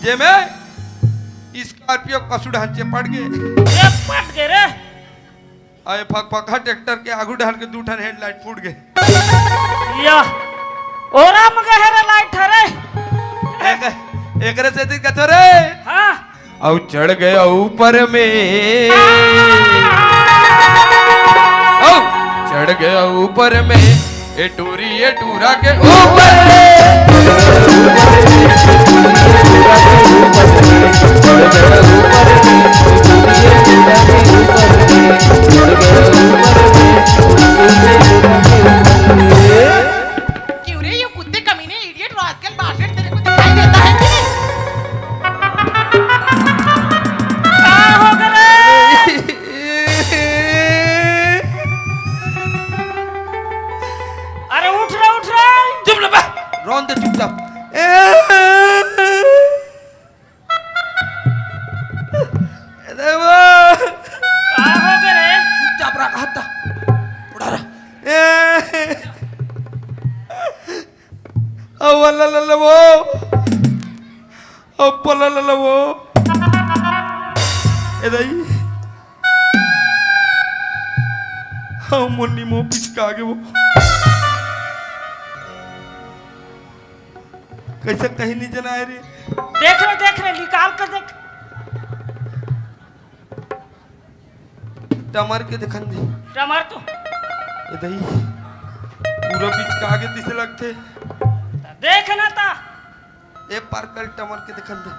जे में स्कॉर्पियो कसु ढांचे पड़ गए रे आए फक ट्रैक्टर के आगू ढाल के 2 ठन हेडलाइट फूट गए या ओरा मगे हेरे लाइट हरे एकरे से दी कथो रे हां औ चढ़ गया ऊपर में औ चढ़ गया ऊपर में ए टूरा के ऊपर क्यों रे ये कुत्ते कमीने इडियट रास्कल बास्टर्ड तेरे को दिखाई देता है कि नहीं? क्या हो गए अरे उठ रे चुप ना बे रोन दे चुपचाप क्या हो गए चुपचाप रख हत्ता उड़ा रहा ओ ला वो ओ ला वो ए दई हम मुन्नी मो पिचका आगे वो कैसे कहीं नहीं जना है रे देख रहे निकाल कर देख टमार के दिखन दे टमार तो ए दई पूरा पिचका आगे दिसे लगते देख ना ता ए पार्कल टमार के दिखन दे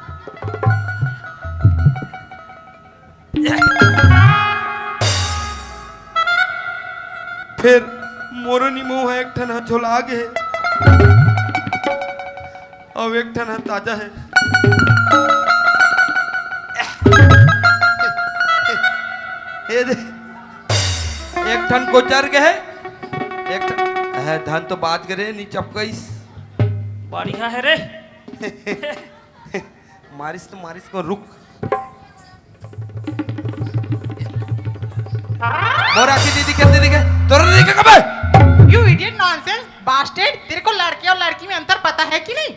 फिर मोरनी मुंह है एक ठन झोला आगे है और एक ठन ताजा है ये दे एक ठन को चर गए है एक ठन है धान तो बात करे नी चपकईस बढ़िया है रे मारिस को रुक मोरा की दीदी कहते दिखे तोरा दिखे कब You idiot nonsense bastard तेरे को लड़के और लड़की में अंतर पता है कि नहीं?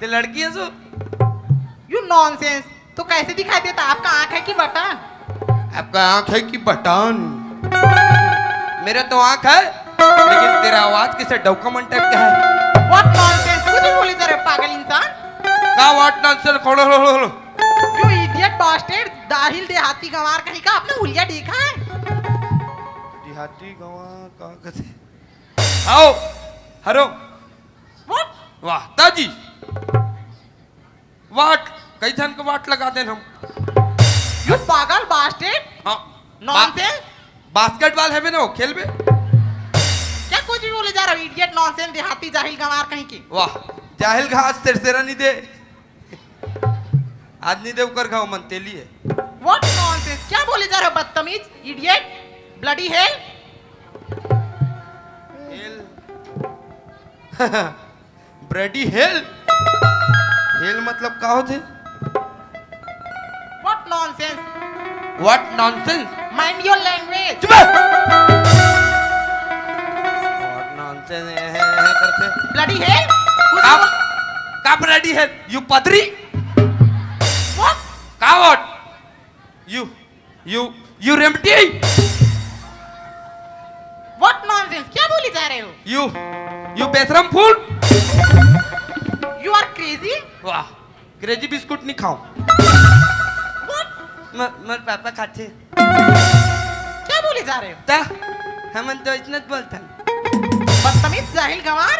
ते लड़की है सो You nonsense तो कैसे दिखाई देता आपका आँख है कि बटन? आपका आंख है कि बटन मेरा तो आंख है लेकिन तेरा आवाज किसे डॉक्यूमेंट टाइप का है What nonsense कुछ भी बोले जा रहे हो पागल इंसान? का व्हाट नॉनसेंस खोलो लो You idiot bastard दाहिल देहाती गंवार कहीं का आपने हुलिया देखा है? देहाती गवा का कैसे आओ हरो What? वाह ताजी वाट कई जन को वाट लगा देन हम You पागल bastard हाँ nonsense बास्केटबॉल है में ना खेल में क्या कुछ भी बोले जा रहे हो idiot nonsense देहाती जाहिल गंवार कहीं की? वाह जाहिल घास सिरसेरा नहीं दे आज नहीं दे उकर घाव मन तेली है What nonsense क्या बोले जा रहे हो बदतमीज idiot bloody hell hello ब्रेडी hello hello मतलब का होते What nonsense what nonsense mind your language चुप व्हाट नॉनसेंस है करते bloody hell का ब्रेडी हेल यू पदरी What का व्हाट यू रेमटी What nonsense क्या बोले जा रहे हो यू बेशरम फूल You are crazy वाह क्रेजी बिस्कुट नहीं खाऊं What मर पापा खाते क्या बोले जा रहे हो ता हम तो इतना बोलता बदतमीज जाहिल गंवार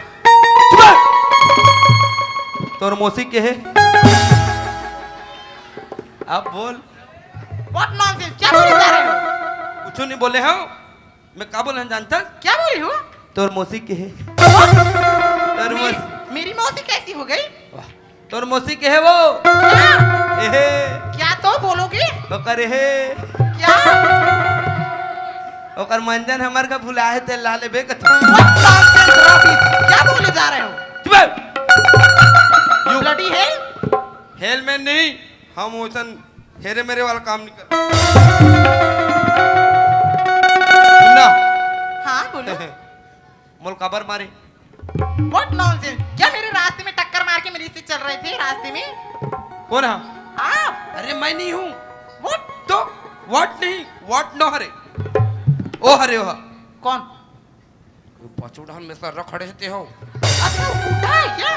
तोर मौसी के है आप बोल What nonsense क्या बोले जा रहे हो कुछ नहीं बोले हो मैं का बोलना जानता क्या बोले हो तोर मौसी के है What? तोर मौसी मेरी मौसी कैसी हो गई वाह तोर मौसी के है वो क्या एहे क्या तो बोलोगे ओकर एहे क्या ओकर मंजन हमार का भुला है ते ला लेबे कथ What nonsense rubbish क्या बोले जा रहे हो चुप You bloody hell हेल में नहीं हम ओसन हेरे मेरे वाला काम नहीं कर सुनना हाँ बोलो मोल खबर मारे व्हाट नॉनसेंस। क्या मेरे रास्ते में टक्कर मार के मेरे से चल रहे थे रास्ते में? कौन है? आप। अरे मैं नहीं हूँ। व्हाट? तो व्हाट नहीं, व्हाट नो हरे। ओ हरे हो। कौन? पचूढ़न में सर खड़े रहते हो। अच्छा बूढ़ा है क्या?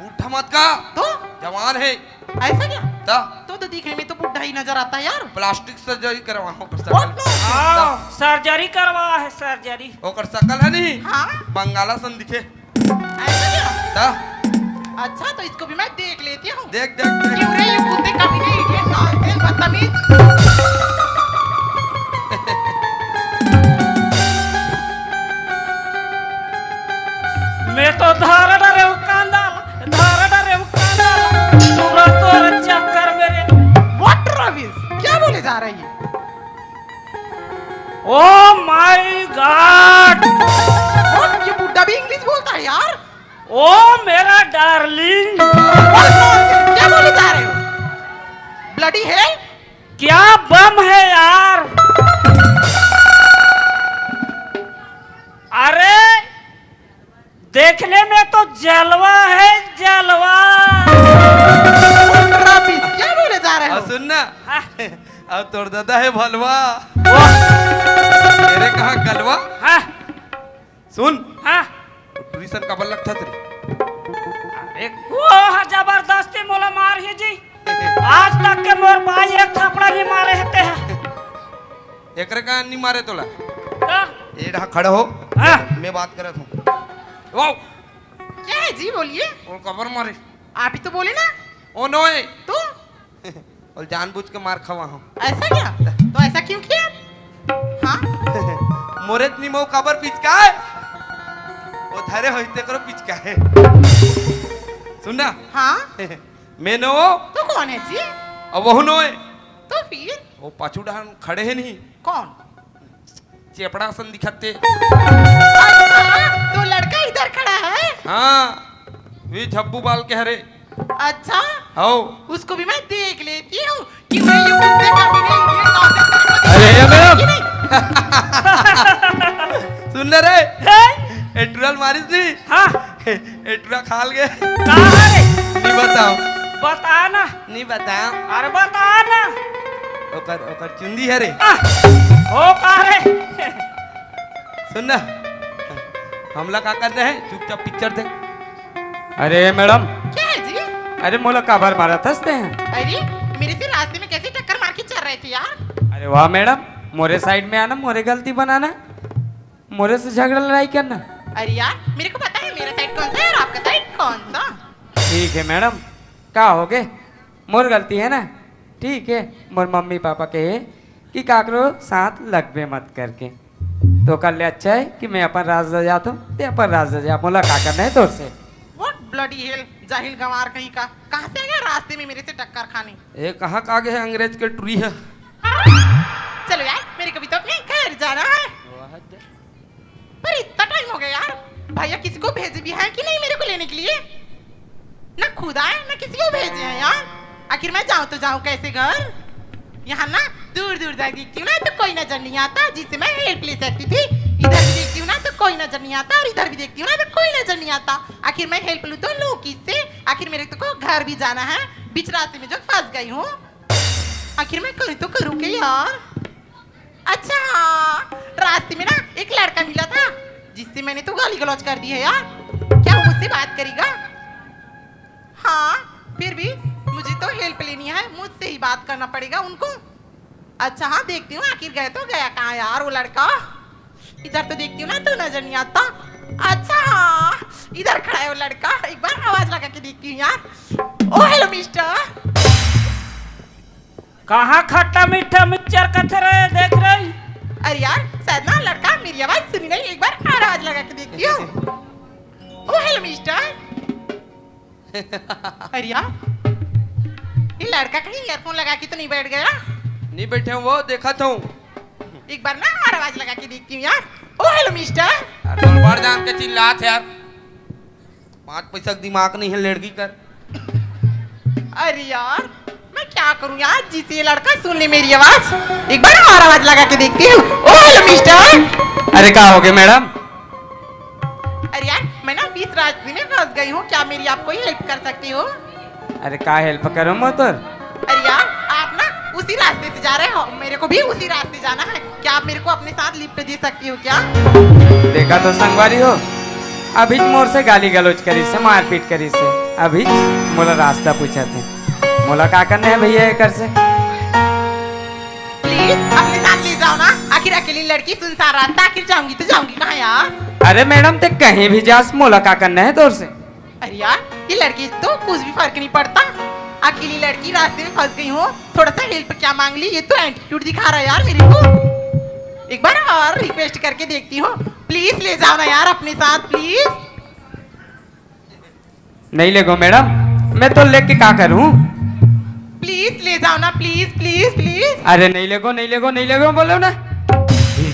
बूढ़ा मत का, तो जवान है। ऐसा क्या? ता तो दिखने में तो बूढ़ा ही नजर आता है यार। प्लास्टिक सर्जरी करवाओ कर What सकल। nonsense? आओ सर्जरी करवा है सर्जरी। ओकर सकल है नहीं, हाँ बंगाला सन दिखे। ऐसा क्या? ता अच्छा तो इसको भी मैं देख लेती हूँ। देख देख देख। क्यों रे ये कुत्ते कमीने इडियट नॉनसेंस बदतमीज। मैं तो धारा डरे पूरा तोर चक्कर मेरे। व्हाट रविश? क्या बोले जा रही है? Oh my God, What? ये बुड्ढा भी इंग्लिश बोलता है यार। ओ मेरा डार्लिंग। What nonsense? क्या बोले जा रहे हो? Bloody hell. क्या बम है यार। अरे देखने में तो जलवा है जलवा। रविश क्या बोले जा रहे हो? सुन ना, हाँ, अब तोड़ दादा है भलवा, वो, तेरे कहाँ गलवा। हाँ, सुन, हाँ, ट्यूशन का बल्लक था तेरी। अरे वो जबरदस्ती मोला मार ही जी। आज तक के मोर भाई एक थप्पड़ नहीं मारे रहते हैं। एकरे का नहीं मारे तोला। का? ये रहा खड़े हो, हाँ, मैं बात कर रहा हूँ। वाओ, क्या है जी बोलिए। और कबर मारे। आप ही तो बोले ना। ओ नो है, तो और जानबूझ के मार खवा हूँ। ऐसा क्या? तो ऐसा क्यों किया? हाँ मोरे इतनी मो कबर पिचका है, वो धरे होते करो पिचका है। सुनना, हाँ मैं नो, तो कौन है जी? अब वह नो है। तो फिर वो पाछू डान खड़े हैं नहीं, कौन? चेपड़ा सन दिखाते। अच्छा तो लड़का इधर खड़ा है। हाँ, वे झब्बू बाल के हरे। अच्छा आओ। उसको भी मैं देख लेती हूँ कि वो ये कुत्ते कमीने इंडियन नॉनसेंस। अरे मैडम। कि नहीं? सुन रे, है? एटुरल मारिस नहीं, हाँ, एटुरा खाल गए। कहाँ है? नहीं बताओ, बता ना। नहीं बताओ। अरे बता ना। ओकर चुंदी है रे। हो कहाँ रे? सुन ना, हमला का करते हैं, चुपचाप पिक्चर देख। अरे मैडम, क्या है जी? अरे मोला काबर मारा थसते हैं। अरे मेरे से रास्ते में कैसे टक्कर मार के चल रहे थे यार। अरे वाह मैडम, मोरे साइड में आना, मोरे गलती बनाना, मोरे से झगड़ा लड़ाई करना। अरे यार मेरे को पता है मेरा साइड कौन सा है और आपका साइड कौन सा। ठीक है मैडम, का हो गए, मोर गलती है ना। ठीक है, मोर मम्मी पापा कहे कि काकरो साथ लगबे मत करके, तो कर ले अच्छा है कि मैं अपन राज जाता हूँ, ते अपन राज जा। मोला का करना है तोर से। व्हाट ब्लडी हेल, जाहिल गंवार कहीं का। कहाँ से आ गया रास्ते में मेरे से टक्कर खाने? ये कहाँ का आगे है, अंग्रेज के टुरी है। चलो यार मेरे को भी तो अपने घर जाना है। पर इतना टाइम हो गया यार, भैया किसी को भेजे भी हैं कि नहीं मेरे को लेने के लिए? ना खुद आए ना किसी को भेजे हैं यार। आखिर मैं जाऊं तो जाऊं कैसे घर? यहाँ ना दूर दूर तक देखती हूँ ना तो कोई नजर नहीं आता जिससे मैं हेल्प ले सकती थी। इधर भी देखती हूँ ना तो कोई नजर नहीं आता और इधर भी देखती हूँ ना तो कोई नजर नहीं आता। आखिर मैं हेल्प लूँ तो लूँ किससे? आखिर मेरे को घर भी जाना है, बीच रास्ते में जो फंस गई हूँ। आखिर मैं करूँ तो करूँ क्या यार? अच्छा रास्ते में ना एक लड़का मिला था जिससे मैंने तो गाली गलौज कर दी है यार। क्या वो मुझसे बात करेगा? हाँ फिर भी मुझे तो हेल्प लेनी है, मुझसे ही बात करना पड़ेगा उनको। अच्छा हाँ देखती हूँ आखिर गए तो गया कहाँ यार वो लड़का। इधर तो देखती हूँ ना तो नजर नहीं आता। अच्छा हाँ इधर खड़ा है वो लड़का, एक बार आवाज लगा के देखती हूँ यार। ओ हेलो मिस्टर। कहाँ खट्टा मीठा मिक्सचर कथे रहे देख रही? अरे यार शायद ना लड़का मेरी आवाज सुनी नहीं, एक बार आवाज लगा के देखती हूँ। ओ हेलो मिस्टर। अरे यार ये लड़का कहीं ईयरफोन लगा के तो नहीं बैठ गया? नहीं बैठे हूँ, वो देखा था। एक बार ना आवाज लगा के देखती हूँ यार। ओ हेलो मिस्टर। बढ़ जान के चिल्लात यार, 5 पैसा का दिमाग नहीं है लड़की कर। अरे यार मैं क्या करूँ यार जिससे ये लड़का सुन ले मेरी आवाज। एक बार और आवाज लगा के देखती हूँ। ओ हेलो मिस्टर। अरे का हो गए मैडम? अरे यार मैं ना बीच रास्ते में फंस गई हूँ, क्या मेरी आप कोई हेल्प कर सकती हो? अरे का हेल्प करूँ मोतर? अरे यार आप ना उसी रास्ते से जा रहे हो, मेरे को भी उसी रास्ते जाना है, क्या आप मेरे को अपने साथ लिफ्ट दे सकती हो क्या? देखा तो संगवारी हो, अभी मोर से गाली गलौज करी से, मारपीट करी से, अभी मोला रास्ता पूछा थे, मोला का करना है भैया ये कर से? प्लीज अपने साथ ले जाओ ना, आखिर अकेली लड़की सुनसान रास्ता, आखिर जाऊंगी तो जाऊंगी कहाँ यार? अरे मैडम ते कहीं भी जास, मोला का करना है तोर से? अरे यार ये लड़की तो कुछ भी फर्क नहीं पड़ता, अकेली लड़की रास्ते में फंस गई हूँ, थोड़ा सा हेल्प क्या मांग ली, ये तो एटीट्यूड दिखा रहा है यार मेरे को। एक बार और रिक्वेस्ट करके देखती हूँ, प्लीज ले जाओ ना यार अपने साथ प्लीज। नहीं ले गो मैडम, मैं तो लेके का करूँ? प्लीज ले जाओ ना, प्लीज प्लीज प्लीज। अरे नहीं ले गो, नहीं ले गो, नहीं ले गो बोलो ना।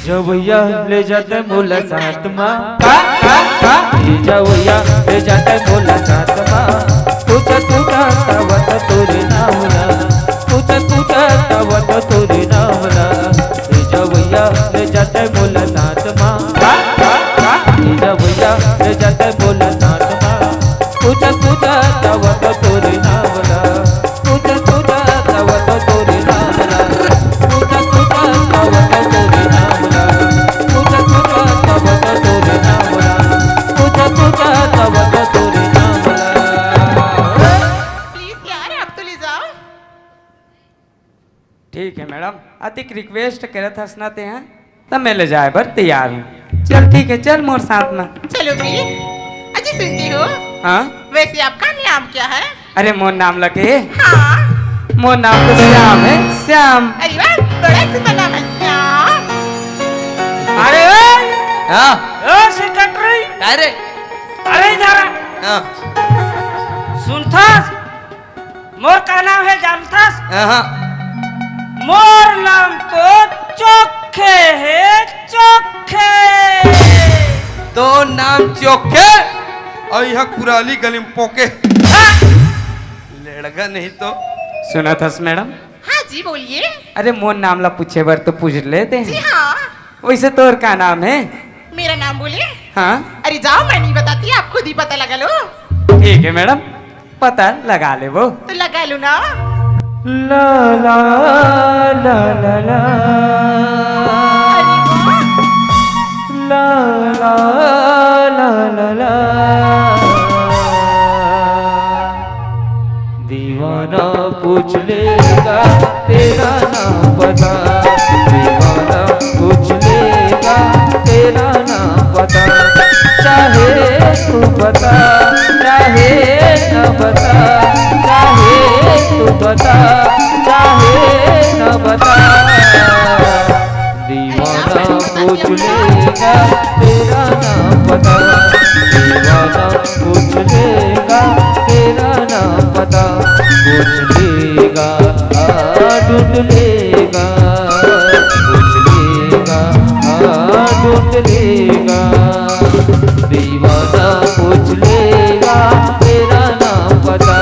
जा भैया ले जाते मोला साथ माँ, का? जा भैया ले जाते मोला साथ माँ, पूछा तवत तोरे नामला, पूछा तवत तोरे नामला, जा भैया ले जाते मोला साथ माँ, जा भैया ले जाते मोला साथ माँ, पूछा तवत तोरे नामला, पूछा तवत तोरे नामला, पूछा तवत तोरे नामला, पूछा तवत तोरे नामला, पूछा तवत तोरे नामला। प्लीज यार अब तो ले जाओ। ठीक है मैडम, अधिक रिक्वेस्ट करत हंसनाते हैं तब मैं ले जाए बर तैयार हूँ। चल ठीक है, चल मोर साथ में। चलो भी अजी सुनती हो, हाँ वैसे आपका नाम क्या है? अरे मोर नाम लगे, हाँ मोर नाम तो श्याम है, श्याम। अरे वाह बड़ा सुंदर नाम है श्याम। अरे हाँ ओ सेक्रेटरी, अरे अरे इधर आ। हाँ सुनथास, मोर का नाम है जानथास? हाँ मोर नाम तो चोखे है, चोखे। तो नाम चोखे और यह कुराली गली में पोके लड़का नहीं तो। सुना था मैडम? हाँ जी बोलिए। अरे मोर नाम ला पूछे बर तो पूछ लेते जी हैं। हाँ वैसे तोर का नाम है? मेरा नाम बोले। हाँ अरे जाओ मैं नहीं बताती, आप खुद ही पता लगा लो। ठीक है मैडम, पता लगा ले वो। तो लगा लो ना। ला ला ला ला ला अरे वाह ला ला ला ला ला, दीवाना पूछ लेगा तेरा नाम बता, दीवाना पूछ लेगा तेरा नाम बता, चाहे तू बता चाहे न बता, चाहे तू बता चाहे न बता, दीवाना पूछ लेगा तेरा नाम बता, दीवाना पूछ लेगा तेरा नाम बता, पूछ लेगा ढूंढ लेगा, पूछ लेगा ढूंढ लेगा, दीवाना पूछ लेगा तेरा नाम बता,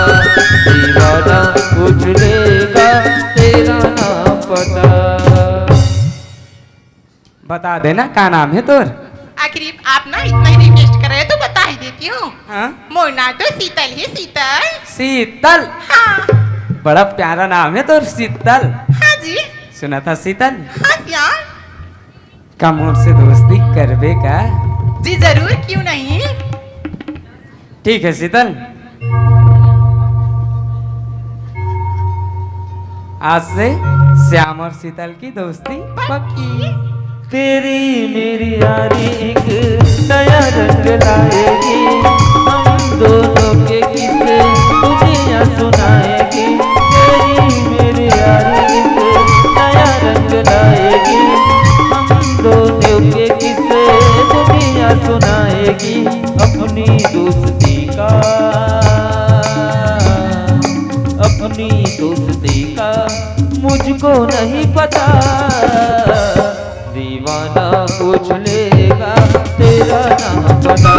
दीवाना पूछ लेगा तेरा नाम बता। बता देना का नाम है तोर? आखिर आप ना इतना ही रिक्वेस्ट कर रहे हो तो बता ही देती हूँ। हाँ मोर नाम तो शीतल है, शीतल। शीतल, हाँ बड़ा प्यारा नाम है तोर शीतल। हाँ जी सुना था शीतल? हाँ श्याम का मोर से दोस्ती करबे का? जी जरूर, क्यों नहीं। ठीक है शीतल, आज से श्याम और शीतल की दोस्ती पक्की। तेरी मेरी यारी एक नया रंग लाएगी, हम दोनों के किस्से दुनिया सुनाएगी, तेरी मेरी यारी एक नया रंग लाएगी, हम दोनों के किस्से दुनिया सुनाएगी, अपनी दोस्ती का अपनी दोस्ती का मुझको नहीं पता, दीवाना पूछ लेगा तेरा नाम बता,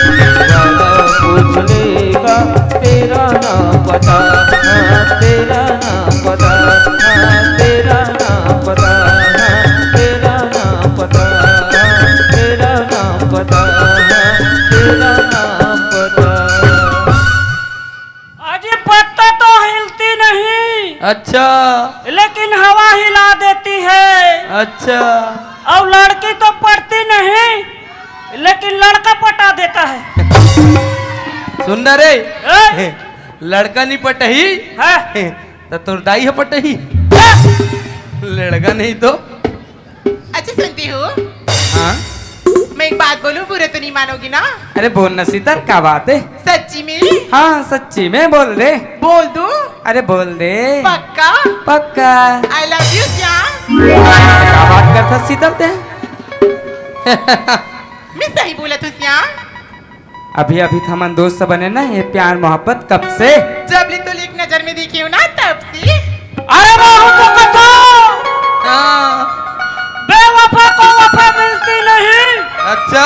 दीवाना पूछ लेगा तेरा नाम बता, हाँ तेरा नाम बता, हाँ तेरा नाम बता, हाँ तेरा नाम बता, हाँ तेरा नाम बता, हाँ तेरा नाम अच्छा लेकिन हवा हिला देती है। अच्छा और लड़की तो पढ़ती नहीं, लेकिन लड़का पटा देता है। सुन ना रे, ए? लड़का नहीं पटही है? तो तोर दाई है पटही, लड़का नहीं तो। अच्छा सुनती हूँ, हाँ मैं एक बात बोलूं, बुरे तो नहीं मानोगी ना? अरे बोल न शीतल, क्या बात है? सच्ची में? हाँ सच्ची में बोल दे। बोल दूं? अरे बोल दे। पक्का? पक्का। I love you Shyam. क्या बात करता शीतल ते? मैं सही बोला तू श्याम? अभी अभी थमन दोस्त बने ना, ये प्यार मोहब्बत कब से? जब ले तो एक नजर में देखी हूँ ना तब से। अरे बाबू को कथो, हाँ, बेवफा को वफा मिलती नहीं। अच्छा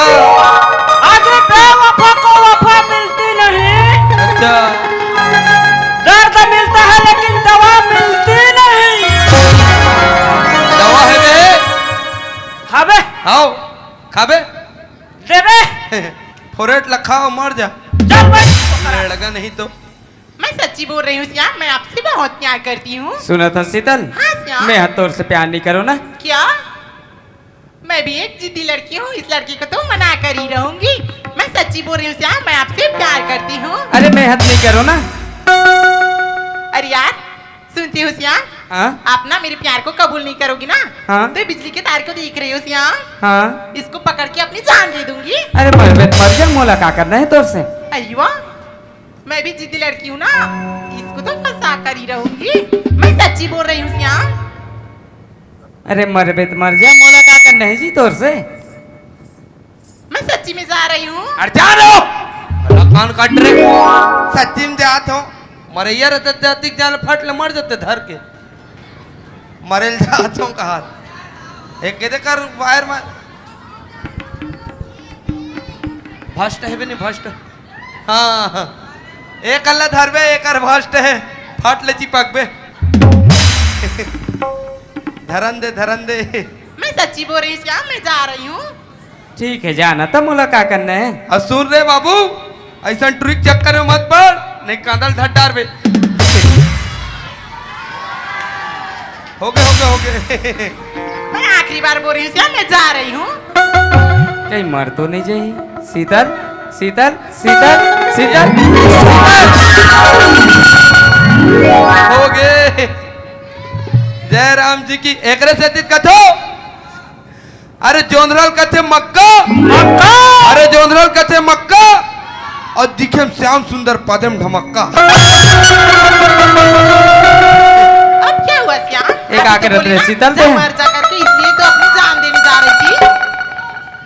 आगे बेवफा को वफा मिलती नहीं। अच्छा दर्द मिलता है लेकिन दवा मिलती नहीं। दवा है बे, हबे आओ खाबे, देवे फोरेट लखाओ मर जा, चल भाई। लड़का नहीं तो। मैं सच्ची बोल रही हूँ श्याम, मैं आपसे बहुत प्यार करती हूँ। सुना था शीतल, हाँ श्याम। मैं हतौर से प्यार नहीं करो ना। क्या? मैं भी एक जिद्दी लड़की हूँ, इस लड़की को तो मना कर ही रहूंगी। मैं सच्ची बोल रही हूँ श्याम, मैं आपसे प्यार करती हूँ। अरे मैं हद नहीं करो ना। अरे यार सुनती हो श्याम, हाँ आप ना मेरे प्यार को कबूल नहीं करोगी ना, हाँ। तो बिजली के तार को देख रही हो श्याम, हाँ। इसको पकड़ के अपनी जान दे दूंगी। अरे मर जा, मोला क्या करना है तोर से? अय्यो, मैं भी जिद्दी लड़की हूँ ना, इसको तो फंसा कर ही रहूंगी। मैं सच्ची बोल रही हूँ श्याम। अरे मर जा, मोला क्या करना है जी तोर से? मैं सच्ची में जा रही हूँ। अरे जा रहो, अरे कान काट रहे, सच्ची में जात हो, मरैया रहते जाती जान फट ले मर जाते धर के, मरेल जात हो कहा एक कहते कर वायर मार, भस्ट है भी नहीं भस्ट। हाँ हाँ, एक अल्लाह धरबे, एक और भस्ट है, फट ले चिपक बे, धरन दे। मैं सच्ची बोल रही हूँ श्याम, मैं जा रही हूँ। ठीक है जाना, तब मोला क्या करना है? और सुन रे बाबू, ऐसा ट्रिक चक्कर में मत पड़, नहीं कांदल धट्टार बे। हो गए। मैं आखिरी बार बोल रही हूँ श्याम, मैं जा रही हूँ। कहीं मर तो नहीं जाइए? शीतल शीतल शीतल शीतल हो गए। जय राम जी की एकरे से कथो, अरे जोंधरल कथे मक्का, अरे जोंधरल कथे मक्का, और दिखे श्याम सुंदर पदम ढमक्का। अब क्या हुआ श्याम? एक आके अभी तो बोली रहे ना, शीतल जब पे। मर जा करके इसलिए तो अपनी जान देने जा रही थी।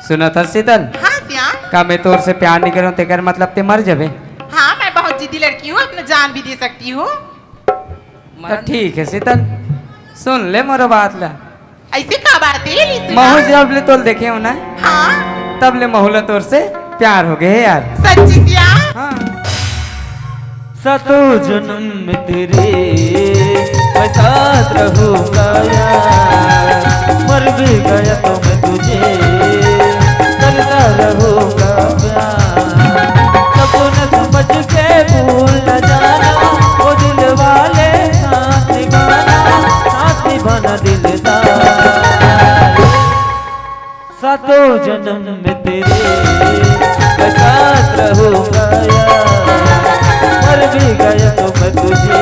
सुना था शीतल, हाँ श्याम। का मैं तोर से प्यार नहीं करूं तेकर मतलब ते मर जाबे? हाँ मैं बहुत जिद्दी लड़की हूँ, अपना जान भी दे सकती हूँ। तो ठीक है शीतल, सुन ले मोरो बात ला। ऐसे का बात है ली सुना? महू जब ले तोल देखे हो ना, हाँ तब ले महूला तोर से प्यार हो गए यार। सच्ची श्याम। हाँ सातों जन्म में तेरे मैं साथ रहूंगा यार, मर भी गया तो मैं तुझे करता रहूंगा प्यार। सपना समझ के भूल न जाना, वो दिल वाले साथ निभाना दिलदार। सातों जन्म में तेरे मैं साथ रहूंगा यार, मर भी गया तो मैं तुझे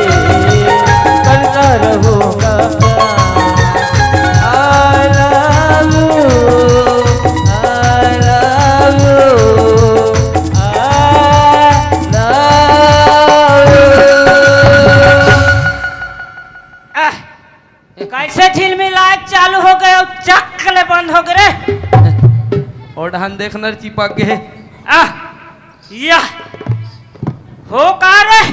करता रहूंगा प्यार। I love you, I love you, I love you। कैसे झिलमिलाए चालू हो गए और चक्कले बंद हो गए। और ढान देखना चिपक गए। या हो का रे?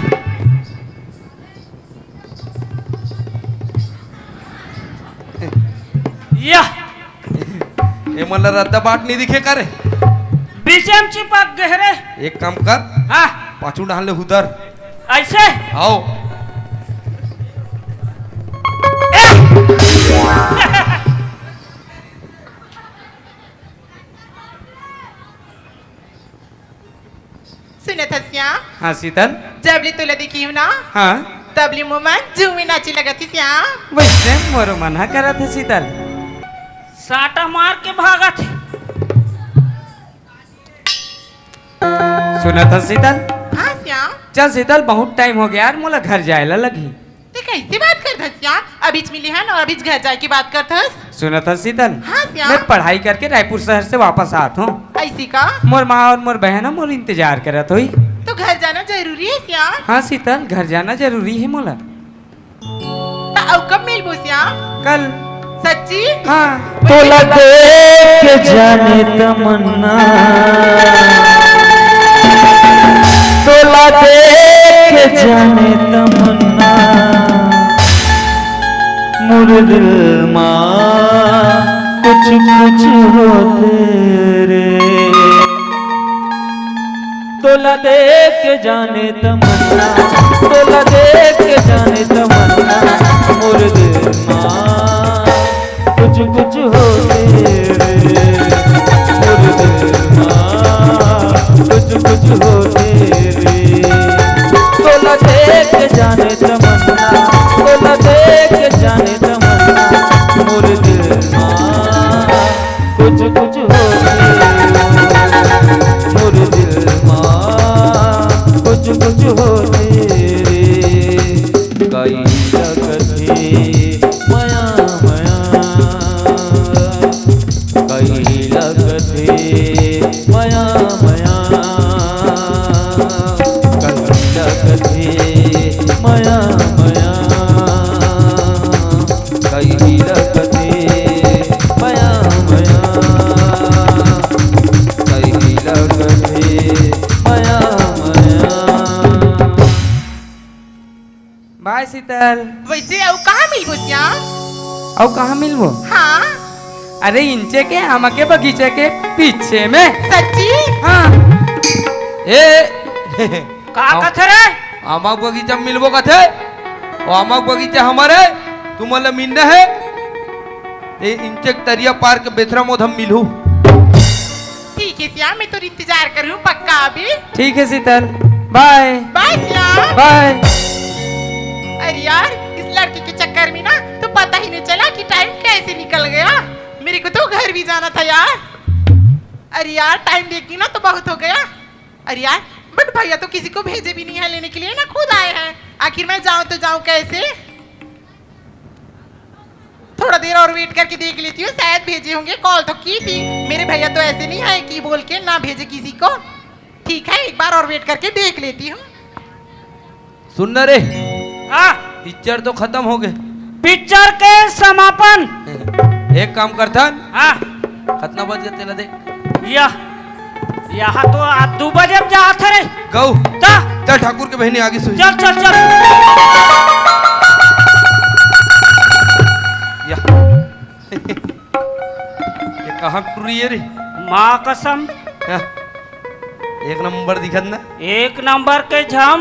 या ये मला रद्दा बाट नहीं दिखे करे। बीचे में चिपक गए रे। एक काम कर, हाँ पाछू ढाल ले उधर, ऐसे आओ। सुना था श्याम, हाँ शीतल, जब ले तुला देखी हूँ ना, हाँ तबली मुमा झूमे नाची लगती श्याम। वैसे मोर मना करत है शीतल। साटा मार के भागा थे। सुनत है शीतल। हाँ श्याम। चल शीतल बहुत टाइम हो गया यार मोला घर जाएला लगी। ते कैसे बात करत हस श्याम? अभी मिली है ना अभी घर जाए की बात करत हस? सुनत है शीतल। हाँ श्याम। मैं पढ़ाई करके रायपुर शहर से वापस आत हूँ। ऐसी का? मोर माँ और मोर बहन मोर इंतजार करत हुई। तो घर जाना जरूरी है श्याम। हाँ शीतल घर जाना जरूरी है मोला। तो अब कब मिलबो श्याम? कल। सच्ची? हाँ। तोला देख के जाने तमन्ना, तोला देख के जाने तमन्ना, मुर दिल माँ कुछ कुछ होते रे। तोला देख के जाने तमन्ना, तोला देख के जाने तमन्ना, मुर दिल माँ कुछ कुछ होते रे। मुर दिल माँ कुछ कुछ होते रे। तोला देख के जाने तमन्ना, तोला देख के जाने तमन्ना, मुर दिल माँ कुछ कुछ होते रे। मुर दिल माँ कुछ कुछ होते रे। कई लगते माया माया, कई लगते माया माया, कई लगते माया माया, कई लगते माया माया, कई लगते माया माया। बाय शीतल। वैसे अब कहाँ मिलबो श्याम? और कहाँ मिलबो? हाँ। अरे इंचे के आम के बगीचे के पीछे में। सच्ची? हाँ। ए का कथे रे? आमक बगीचा में मिलबो कथे? वो आमक बगीचा हमारे तुम्हारा मिलना है। ए इंचेक तरिया पार के बेथरा मोद हम मिलू। ठीक है श्याम, मैं तो इंतजार कर रही हूँ पक्का अभी। ठीक है शीतल। बाय। बाय श्याम। बाय। अरे यार इस लड़के के चक्कर में ना तो पता ही नहीं चला कि टाइम कैसे निकल गया। मेरे को तो घर भी जाना था यार। अरे यार टाइम देखी ना तो बहुत हो गया। अरे यार बट भैया तो किसी को भेजे भी नहीं है लेने के लिए ना, खुद आए हैं। आखिर मैं जाऊं तो जाऊं कैसे? थोड़ा देर और वेट करके देख लेती हूँ, शायद भेजे होंगे। कॉल तो की थी। मेरे भैया तो ऐसे नहीं है कि बोल के ना भेजे किसी को। ठीक है एक बार और वेट करके देख लेती हूँ। सुन रे, हाँ पिक्चर तो खत्म हो गए। पिक्चर के समापन। एक काम करता हाँ कितना बज गया तेरा देख। यहाँ तो आज 2 बजे जा थे रे। गौ ता चल ठाकुर के बहनी आगे सोई। चल चल चल। या ये कहाँ टूरी है रे? माँ कसम या, एक नंबर दिखत ना। 1 नंबर के झम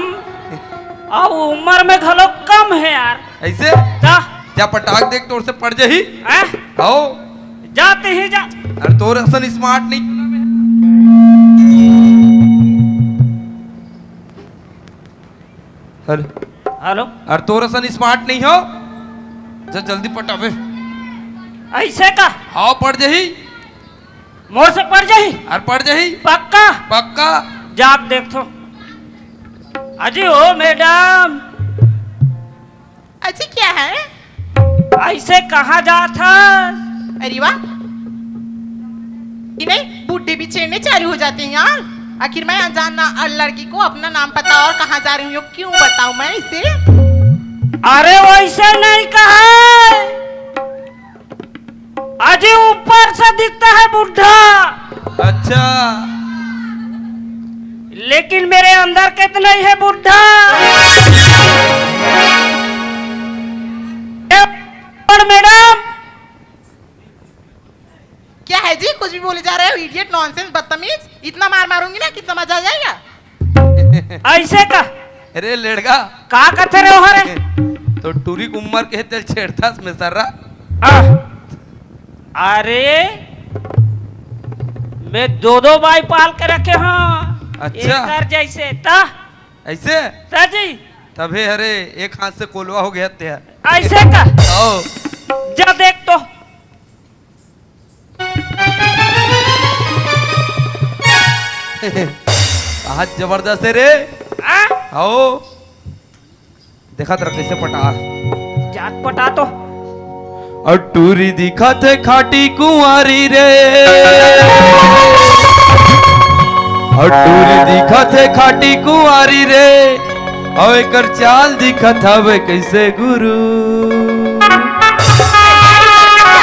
और उम्र में घलो कम है यार। ऐसे जा जा पटाख देख तोर से पड़ जाही। हैं? आओ जाते ही जा। अरे तोर असन स्मार्ट नहीं। हेलो हेलो अरे तोर असन स्मार्ट नहीं हो। जा जल्दी पटावे। ऐसे का हाँ पड़ जाही। मोर से पड़ जाही अरे पड़ जाही पक्का। पक्का। जाग देख तो अजी ओ मैडम अच्छा क्या है? ऐसे कहाँ जा था? अरे वाह कि नहीं बूढ़े भी छेड़ने चालू हो जाते हैं यार। आखिर मैं अनजान लड़की को अपना नाम पता और कहाँ जा रही हूँ क्यों बताऊं मैं इसे? अरे वैसे नहीं कहा, अजी ऊपर से दिखता है बुढ़ा, अच्छा लेकिन मेरे अंदर कितना ही है बुढ़ा। मैडम क्या है जी कुछ भी बोले जा रहे हो? इडियट नॉनसेंस बदतमीज। इतना मार मारूंगी ना कि समझ आ जाएगा। ऐसे का अरे लड़का का कहते रहे हो रे? तो टूरी उम्र के तेल छेड़ता में सर्रा। अरे मैं 2 बाई पाल के रखे हाँ। अच्छा एक जैसे ता ऐसे ताजी तभी अरे एक हाथ से कोलवा हो गया तेरा। ऐसे का आओ जा देख तो हाथ जबरदस्त है रे। आ? आओ देखा तेरा कैसे पटा। जात पटा तो अटूरी दिखा थे खाटी कुंवारी रे, अटूरी दिखा थे खाटी कुंवारी रे, और एकर चाल दिखा था वे कैसे गुरु। क्या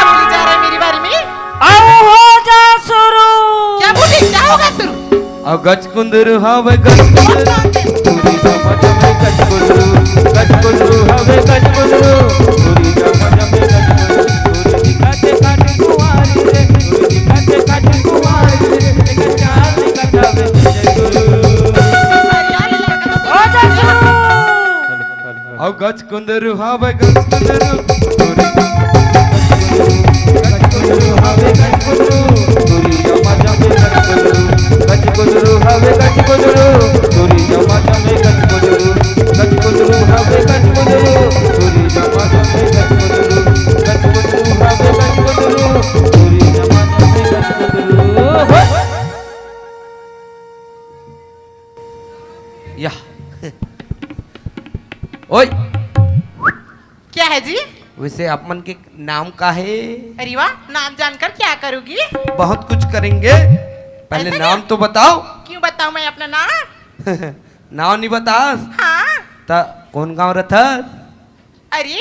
बोली जा रहा है मेरी बारे में? आओ हो जा शुरू क्या बोली? क्या होगा शुरू? और गच कुंदरू हवे गच कुंदरू, तुरी जमा जमे गज गुजरू हवे गज गुजरू, तुरी जमा जमे गज गुजरू, तुरी दिखाते काटी कुंवारी रे, तुरी दिखाते काटी कुंवारी रे, एक चाल दिखाता वे जय गुरु। अरे यार ये लड़का तो हो जा शुरू और गच कुंदरू हवे गच कुंदरू, गज गुजरू हवे गज गुजरू, तुरी जमा जमे गज गुजरू, गज गुजरू हवे गज गुजरू, तुरी जमा जमे गज गुजरू, गज गुजरू हवे गज गुजरू, तुरी जमा जमे गज गुजरू, गज गुजरू हवे गज गुजरू, तुरी जमा जमे गज गुजरू। या ओए क्या है जी? वैसे अपन के नाम का है? अरे वाह, नाम जानकर क्या करोगी? बहुत कुछ करेंगे, पहले ऐसा नाम क्या? तो बताओ। क्यों बताऊं मैं अपना नाम? नाम नहीं बता हाँ, ता कौन गांव रहता? अरे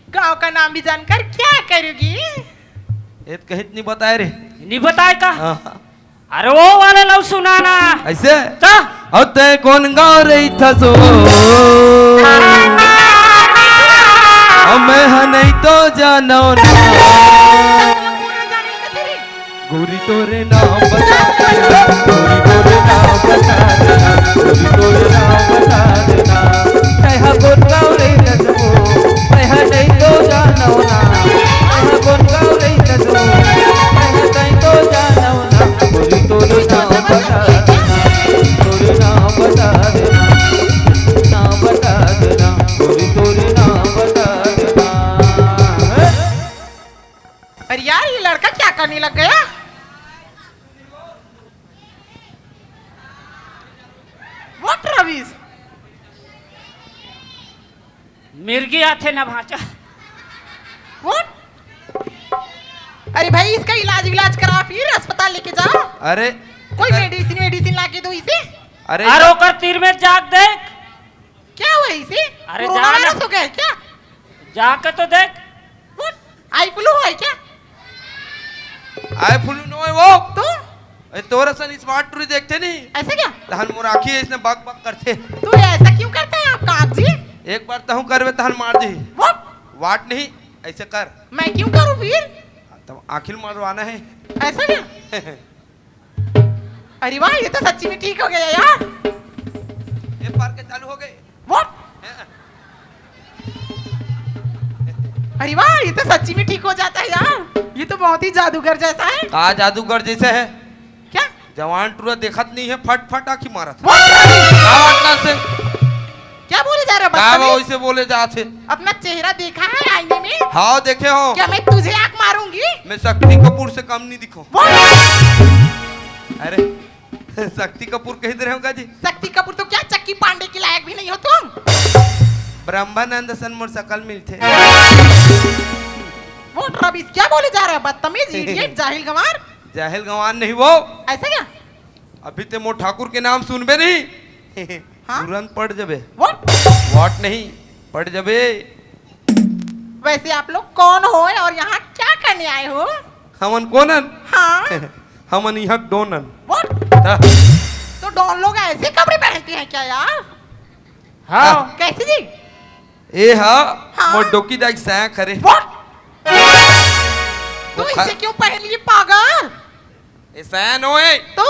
गांव का नाम भी जानकर क्या करोगी? ये तो कहीं नहीं बताए रे। नहीं बताए का हाँ, अरे वो वाले लव सुनाना ऐसे ता और ते कौन गांव रही था सो, और मैं हाँ नहीं तो जानो ना, गोरी तोरे नाम बता देना, गोरी तोरे नाम बता देना, गोरी तोरे नाम बता देना, कहा कौन गाँव रही नजमो, कहा नहीं तो जानो ना, कहा कौन गाँव रही नजमो, कहा नहीं तो जानो ना, गोरी तोरे नाम बता देना, तोरे नाम बता देना, नाम बता देना, गोरी तोरे नाम बता देना। अरे यार ये लड़का क्या करने लग गया? What rubbish? मिर्गी आथे ना भाचा What? अरे भाई इसका इलाज करा, फिर अस्पताल लेके जाओ। अरे कोई मेडिसिन लाके दो इसे। अरे अरे ओकर तीर में जाग देख क्या हुआ इसे? अरे कोरोना जा ना। वायरस हो गया है क्या? जाके तो देख What? आई फ्लू है क्या? आए फुल्लू नो है वो। तो ए, तोरा सन स्मार्ट टूरी देखते नहीं, ऐसा क्या? तहन मुराखी है इसने बक बक करते। तो ऐसा क्यों करता है आपका आप जी? एक बार तहु करवे तहन मार दी। What? वाट नहीं ऐसे कर, मैं क्यों करूं फिर? तब आखिर मारवाना है। ऐसा क्या? अरे वाह, ये तो सच्ची में ठीक हो गया यार। ये पार के चालू हो गए। What? अरे वाह, ये तो सच्ची में ठीक हो जाता है यार। ये तो बहुत ही जादूगर जैसा है। कहा जादूगर जैसे है, क्या? जवान टूरा देखत नहीं है, फट फट आखी मारत। What? का वाटना से क्या बोले जा रहे हो का वो बदतमीज? वैसे बोले जाते। अपना चेहरा देखा है आईने में? हाँ देखे हो, क्या मैं तुझे आंख मारूंगी? मैं शक्ति कपूर से कम नहीं दिखो। What? अरे शक्ति कपूर कह रहे होगा जी। शक्ति कपूर तो क्या चक्की पांडे के लायक भी नहीं हो तुम। ब्रह्मानंद सन मोर सकल मिलते। वो रबिश क्या बोले जा रहे हो बदतमीज, इडियट, जाहिल गंवार। जाहिल गंवान नहीं वो, ऐसा क्या? अभी ते मोर ठाकुर के नाम सुनबे नहीं हाँ? तुरंत पड़ जबे। What? वाट नहीं पड़ जबे। वैसे आप लोग कौन हो और यहाँ क्या करने आए हो? हमन कोनन हाँ? हमन यहाँ डोनन। What? ता, तो डॉन लोग ऐसे कपड़े पहनते हैं क्या यार? हाँ कैसे जी? ए हा हाँ? मोर डोकी दाई साया करे। What? तो वो खा- इसे क्यों पहन लिए पागल? ए साया नो है, तो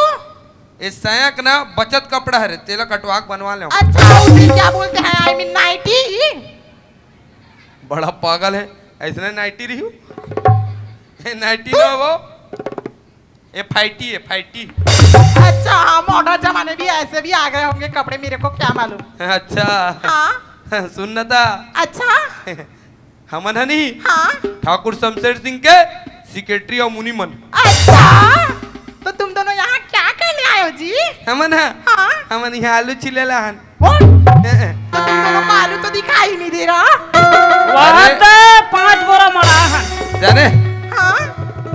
ए साया का ना बचत कपड़ा है रे, तेला कटवाक बनवा ले। अच्छा उसे क्या बोलते हैं? I mean ninety. बड़ा पागल है, ऐसने नाइटी रही हूँ। ए नाइटी ना वो, ए फाइटी है फाइटी। अच्छा हाँ, मॉडर्न जमाने भी ऐसे भी आ गए होंगे कपड़े, मेरे को क्या मालूम। अच्छा हाँ सुनता अच्छा हमन हनी हाँ ठाकुर शमशेर सिंह के सेक्रेटरी और मुनिमन। अच्छा तो तुम दोनों यहाँ क्या करने आए हो जी? हमन हाँ हमन यहाँ आलू छिलेला हन। और? तो तुम दोनों को आलू तो दिखाई नहीं दे रहा। वहाँ तो 5 बोरा मरा है। जाने हाँ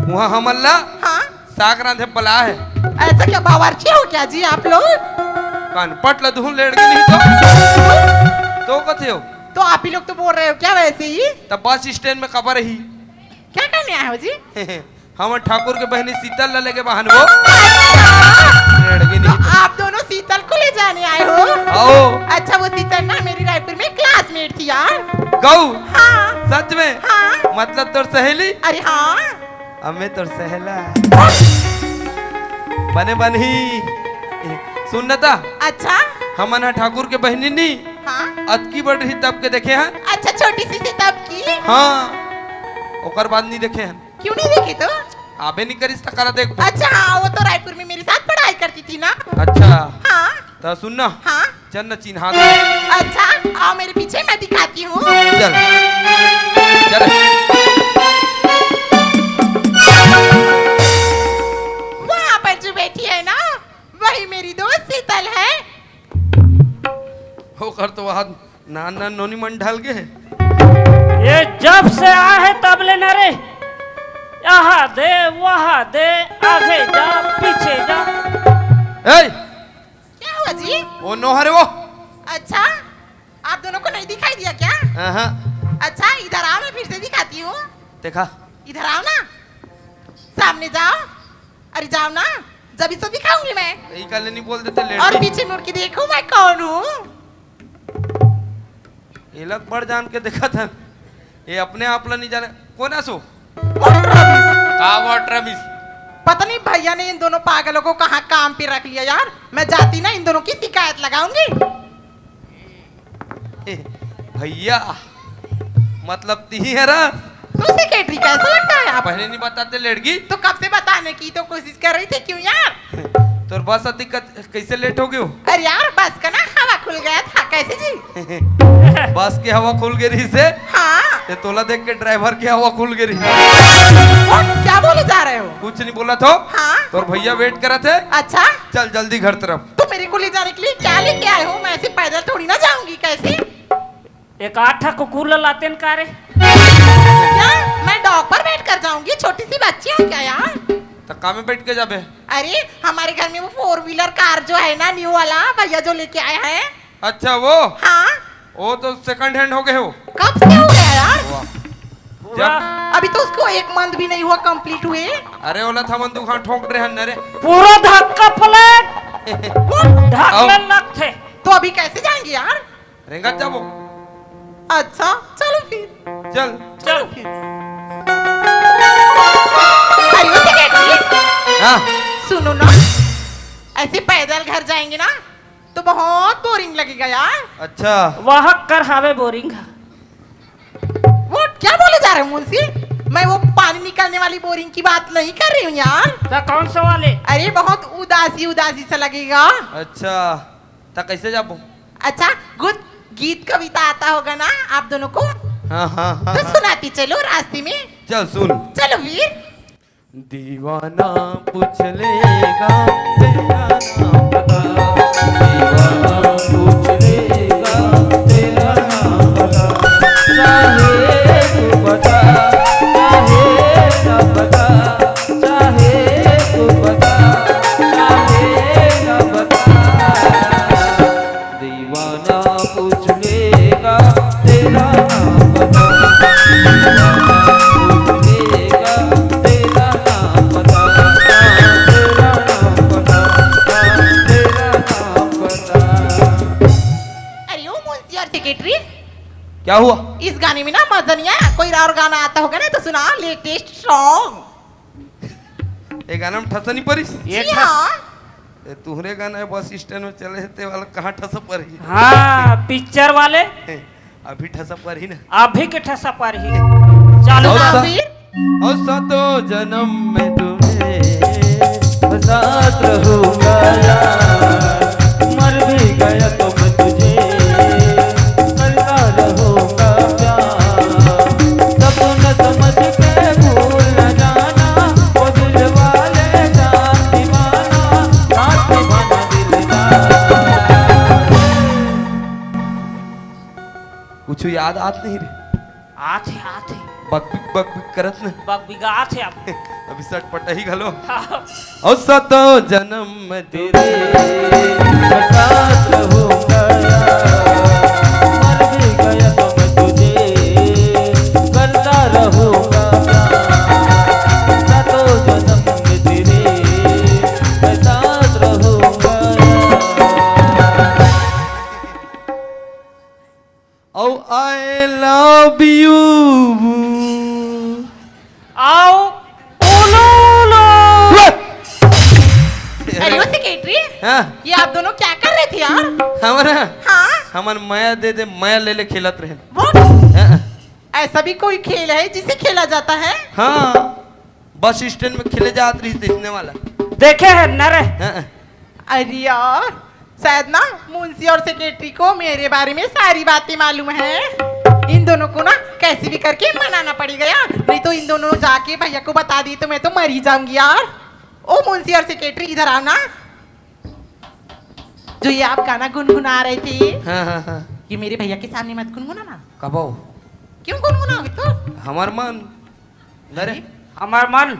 वहाँ हमन ला हाँ साग रांधे पला है। ऐसा क्या बावर्ची हो क्या जी आप लोग? कान पट ला धुन लेड़ के नहीं तो कथे हो तो आप ही लोग तो बोल रहे हो क्या वैसे ही? तब बस स्टैंड में खबर ही क्या करने आए हो जी? हम ठाकुर के बहनी शीतल ला लेके बहन वो अच्छा, लेड़ के तो नहीं आप दोनों शीतल को ले जाने आए हो? आओ अच्छा वो शीतल ना मेरी रायपुर में क्लासमेट थी यार। गौ हाँ सच में हाँ मतलब तोर सहेली अरे हाँ हमें तोर सहेला बने बनी सुनता अच्छा हमन ठाकुर के बहनी नी हाँ अतकी बढ़ रही तब के देखे हैं। अच्छा छोटी सी थी तब की? हाँ ओकर बाद नहीं देखे हैं। क्यों नहीं देखी तो? आबे नहीं करिस त करा देख। अच्छा हाँ वो तो रायपुर में मेरे साथ पढ़ाई करती थी ना। अच्छा हाँ तो सुनना हाँ चल न चिन्हा दे। अच्छा आओ मेरे पीछे मैं दिखाती हूँ। चल चल वहाँ पर जो बैठी है ना वही मेरी दोस्त शीतल है। होकर तो वहाँ नाना नोनी मन ढाल के है। ये जब से आए है तब ले न रे, यहाँ दे वहाँ दे, आगे जा पीछे जा। ए क्या हुआ जी? वो नोहरे वो अच्छा आप दोनों को नहीं दिखाई दिया क्या? हाँ अच्छा इधर आओ मैं फिर से दिखाती हूँ। देखा इधर आओ ना सामने जाओ। अरे जाओ ना जब इसको दिखाऊंगी मैं। यही काले नहीं बोल देते और लेट पीछे मुड़ के देखो मैं कौन हूँ। ये लग बड़ जान के देखा था ये अपने आप ला नहीं जाने कौन है सो और ट्रैविस, का वो ट्रेविस। पता नहीं भैया ने इन दोनों पागलों को कहाँ काम पे रख लिया यार। मैं जाती ना इन दोनों की शिकायत लगाऊंगी। भैया मतलब ती है रा तो सेक्रेटरी कैसा लगता है आप? पहले नहीं बताते लड़की तो कब से बताने की तो कोशिश कर रही थी क्यों यार? तो बस दिक्कत कैसे लेट हो गए हो? अरे यार बस का ना हवा खुल गया था कैसे जी? बस की हवा खुल गई से हाँ ते तोला देख के ड्राइवर की हवा खुल गई। और क्या बोले जा रहे हो? कुछ नहीं बोला तो हाँ तोर भैया वेट करा थे। अच्छा चल जल्दी घर तरफ। तो मेरे को ले जाने के लिए क्या लेके आए हो? मैं ऐसे पैदल थोड़ी ना जाऊंगी। कैसे? एक आठा कुकुर लाते न कारे। क्या मैं डॉग पर बैठ कर जाऊंगी? छोटी सी बच्ची हूँ क्या यार? तो काम में बैठ के जाबे। अरे हमारे घर में वो 4 व्हीलर कार जो है ना न्यू वाला भैया जो लेके आया है। अच्छा वो हाँ तो सेकंड हैंड हो गए हो। कब से हो गया यार? पूरा अभी तो उसको 1 मंथ भी नहीं हुआ कंप्लीट हुए। अरे ओला था मन दुकान ठोक रहे हैं रे। पूरा धक्का पलट ढाकने लग थे। तो अभी कैसे जाएंगे यार? रेंगा जाबो। अच्छा चलो फिर। चल चल फिर अरे वो सेक्रेटरी हाँ सुनो ना ऐसे पैदल घर जाएंगे ना तो बहुत बोरिंग लगेगा यार। अच्छा वहाँ कर हावे बोरिंग। वो क्या बोले जा रहे हो मुंशी? मैं वो पानी निकलने वाली बोरिंग की बात नहीं कर रही हूँ यार। तो कौन सा वाले? अरे बहुत उदासी उदासी सा लगेगा। अच्छा तो कैसे जाबो? अच्छा गुड गीत कविता आता होगा ना आप दोनों को? हाँ हाँ हाँ तो सुनाती चलो रास्ते में। चल सुन। चलो वीर। दीवाना पूछ लेगा तेरा नाम बता, दीवाना पूछ लेगा तेरा नाम बता, चाहे तू बता चाहे न बता, चाहे तू बता चाहे न बता, दीवाना पूछ लेगा तेरा नाम बता, दीवाना पूछ लेगा तेरा नाम बता, तेरा नाम बता, तेरा नाम बता। अरे ओ मुंशी और सेक्रेटरी क्या हुआ? इस गाने में ना मजा नहीं आया। कोई और गाना आता होगा ना तो सुना लेटेस्ट सॉन्ग। ये गाना में ठसा नहीं परिस? ये जी हाँ ए, तुहरे गाना है बस स्टैंड में चले ते वाला कहाँ ठसा पर ही? हाँ पिक्चर वाले अभी ठसा पर ही ना। अभी के ठसा पर ही चालू और सुनाओ सा- वीर। और सातों जन्म में तुम्हें साथ रहूंगा यार, मर भी गया तो मैं तुझे करना कुछ याद आत नहीं रे आथे आथे बक बिक करत न बग बिगा आथे अब अभी सटपट ही घलो और सतो जन्म में तेरे मैं साथ रहूंगा मर भी गया तो मैं तुझे करता रहूंगा सातों जन्म में तेरे मैं साथ रहूंगा ओ आई लव यू आओ उलूलो हेलो सेक्रेटरी, हाँ ये आप दोनों क्या कर रहे थे यार? हमारा हाँ हमार माया दे दे माया ले ले खेलत रहे वो हाँ, ऐसा भी कोई खेल है जिसे खेला जाता है? हाँ बस स्टैंड में खेले जात रही देखने वाला देखे है नरे हाँ, अरे यार, शायद ना मुंशी और सेक्रेटरी को मेरे बारे में सारी बातें मालूम है। इन दोनों को ना कैसे भी करके मनाना पड़ेगा यार, नहीं तो इन दोनों जाके भैया को बता दी तो मैं तो मर ही जाऊंगी यार। ओ मुंशी और सेक्रेटरी इधर आओ ना। जो ये आप गाना गुनगुना रहे थे, हाँ हाँ हाँ ये मेरे भैया के सामने मत गुनगुनाना। कब आओ क्यों गुनगुनाओगे तो? हमार मन अरे हमार मन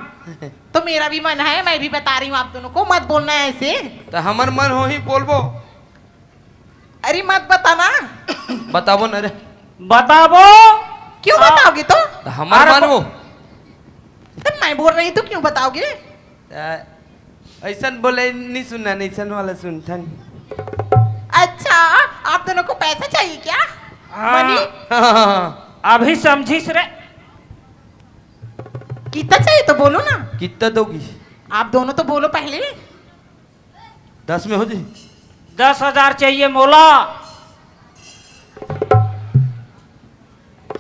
तो मेरा भी मन है, मैं भी बता रही हूँ आप दोनों को, मत बोलना है ऐसे। तो हमार मन हो ही बोलबो अरे मत बताना। बताबो न रे बताबो क्यों बताओगे तो? तो हमार अरे मन वो तो मैं बोल रही तो क्यों बताओगे? ऐसा बोले नहीं सुनना नहीं सन वाला सुनता अच्छा, आप दोनों को पैसा चाहिए क्या? हाँ। मनी? हाँ, अभी समझिस रे कितना चाहिए तो बोलो ना। कितना दोगी आप दोनों तो बोलो पहले। 10 में हो जाए 10,000 चाहिए मोला।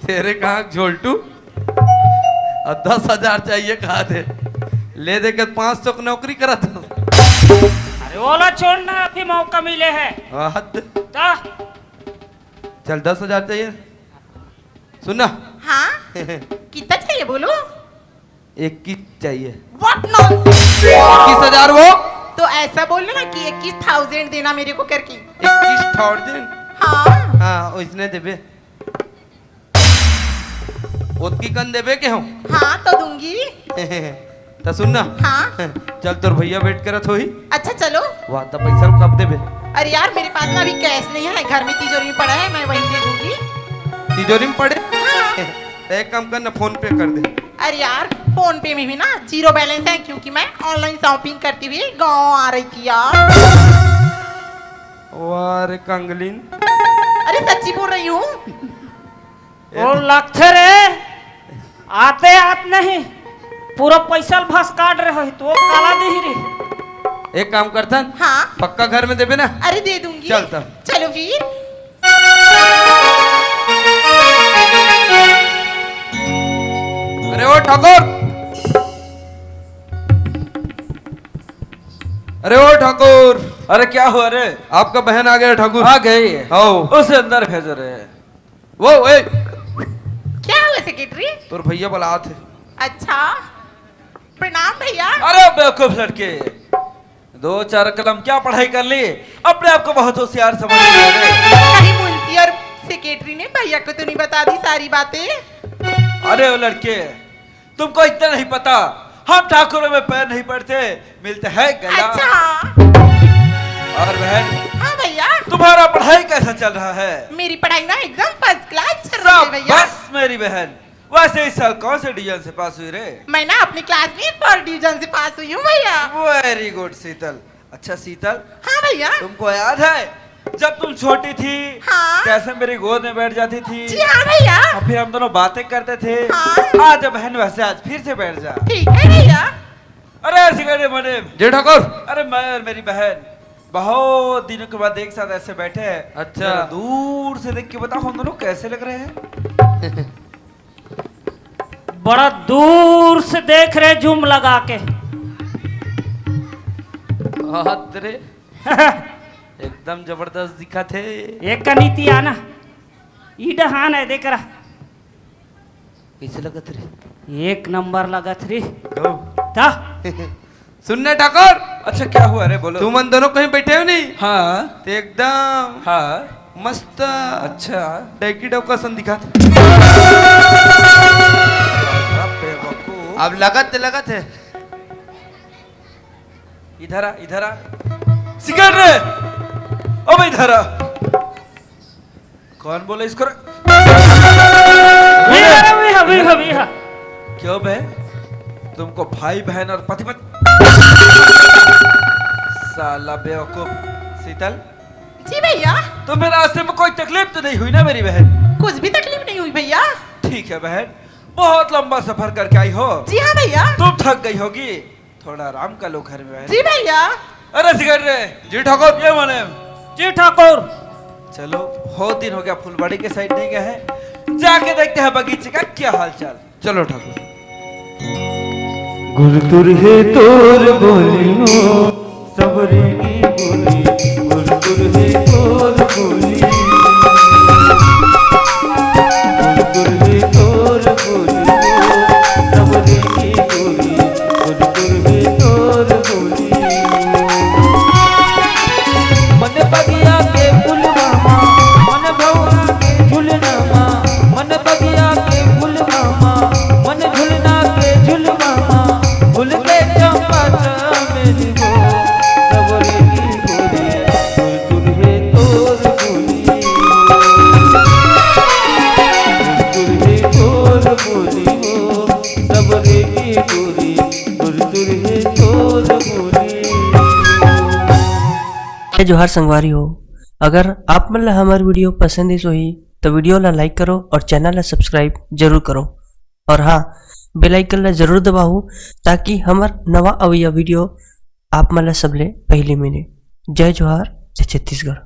तेरे कहाँ झोलटू और 10,000 चाहिए कहा थे ले दे के 500 की नौकरी करा था अरे ओला छोड़ना, अभी मौका मिले है हद ता चल 10,000 चाहिए सुनना हाँ कितना चाहिए बोलो। 21 चाहिए What no? 21,000 वो तो ऐसा बोलो ना कि 21,000 देना मेरे को करके। 21,000 हाँ हाँ उसने देबे उतकी कन देबे के हो हाँ तो दूंगी। तो सुनना हाँ चल तोर भैया वेट करत होही अच्छा चलो। वाह तो पैसा कब देबे अरे यार मेरे पास ना अभी कैश नहीं है, घर में तिजोरी में पड़ा है, मैं वहीं दे दूंगी। तिजोरी में पड़े हाँ। तो एक काम करना फोन पे कर दे अरे यार फोन पे में भी ना 0 बैलेंस है, क्योंकि मैं ऑनलाइन शॉपिंग करती हुई गाँव आ रही थी यार। वाह रे कंगलिन अरे सच्ची बोल रही हूँ। वो लगते रे आते आत नहीं पूरा पैसा भस काट रहे हो तो काला दे रे। एक काम करता हाँ पक्का घर में देबे ना अरे दे दूंगी। चल तब। चलो फिर। अरे ओ ठाकुर अरे ओ ठाकुर अरे क्या हुआ रे? आपका बहन आ गया ठाकुर आ गई आओ उसे अंदर भेज रहे हैं। वो ए क्या हुआ सेक्रेटरी? तोर भैया बोला थे अच्छा प्रणाम भैया। अरे बेवकूफ लड़के 2-4 कलम क्या पढ़ाई कर ली, अपने आप को बहुत होशियार समझ रहे रे। कहीं मुंशी और सेक्रेटरी ने भैया को तो नहीं बता दी सारी बातें? अरे वो लड़के तुमको इतना नहीं पता, हम ठाकुरों में पैर नहीं पड़ते, मिलते हैं गला। अच्छा और बहन हाँ भैया, तुम्हारा पढ़ाई कैसा चल रहा है? मेरी पढ़ाई ना एकदम फर्स्ट क्लास चल रही है भैया। बस मेरी बहन, वैसे इस साल कौन से डिवीजन से पास हुई रे? मैं ना अपनी क्लास में 4 डिवीजन से पास हुई हूँ भैया। वेरी गुड शीतल। अच्छा शीतल, हाँ भैया। तुमको याद है जब तुम छोटी थी हाँ। कैसे मेरी गोद में बैठ जाती थी जी हाँ भैया। और फिर हम दोनों बातें करते थे? हाँ। आज बहन वैसे आज फिर से बैठ जा। ठीक है भैया। अरे ऐसे करे मने, जी ठाकुर अरे मैं और मेरी बहन बहुत दिनों के बाद एक साथ ऐसे बैठे हैं। अच्छा। जरा दूर से देख के बताओ हम दोनों कैसे लग रहे हैं? बड़ा दूर से देख रहे जूम लगा के। हाथ रे एकदम जबरदस्त दिखा थे एक का नीति आना ई डहान है देख रहा कैसे लगत रे एक नंबर लगत रे गौ। था। सुनना ठाकुर अच्छा क्या हुआ रे बोलो। तुम दोनों कहीं बैठे हो नहीं हाँ तो एकदम हाँ मस्त अच्छा डैकी डौका सन दिखा बेवकूफ। अब लगत है इधर आ सिगरेट रे अब इधर आ। कौन बोले इसको क्यों बे तुमको भाई बहन और पति साला बेवकूफ। शीतल जी भैया। तुम्हें रास्ते में कोई तकलीफ तो नहीं हुई ना मेरी बहन? कुछ भी तकलीफ नहीं हुई भैया। ठीक है बहन, बहुत लंबा सफर करके आई हो। जी हाँ भैया। तुम थक गई होगी, थोड़ा आराम कर लो घर में बहन। जी भैया। अरे सिगरेट रे जी ठाकुर। ये माने जी ठाकुर। चलो बहुत दिन हो गया फुलवाड़ी के साइड नहीं गए हैं, जाके देखते हैं बगीचे का क्या हाल चाल। चलो ठाकुर। गुरतुर है तोर बोलियो सबरे की बोली, गुरतुर है तोर बोली, गुरतुर है तोर बोली सबरे की बोली, गुरतुर है तोर बोली। मन बगिया के फूल मामा, मन भौरा के झुलनामा, मन बगिया के फूल मामा, मन झुलना के झुल मामा, फूल के चंपा चमेली हो सबरे की बोली, गुरतुर है तोर बोली, गुरतुर है तोर बोली हो सबरे की बोली, गुरतुर है तोर बोली। जोहार संगवारी हो, अगर आप मन ला हमार वीडियो पसंद है ही तो वीडियो ला लाइक करो और चैनल ला सब्सक्राइब जरूर करो, और हाँ बेल आइकन ला जरूर दबाओ ताकि हमार नवा अवैया वीडियो आप मन ला सबले पहले मिले। जय जोहार, जय छत्तीसगढ़।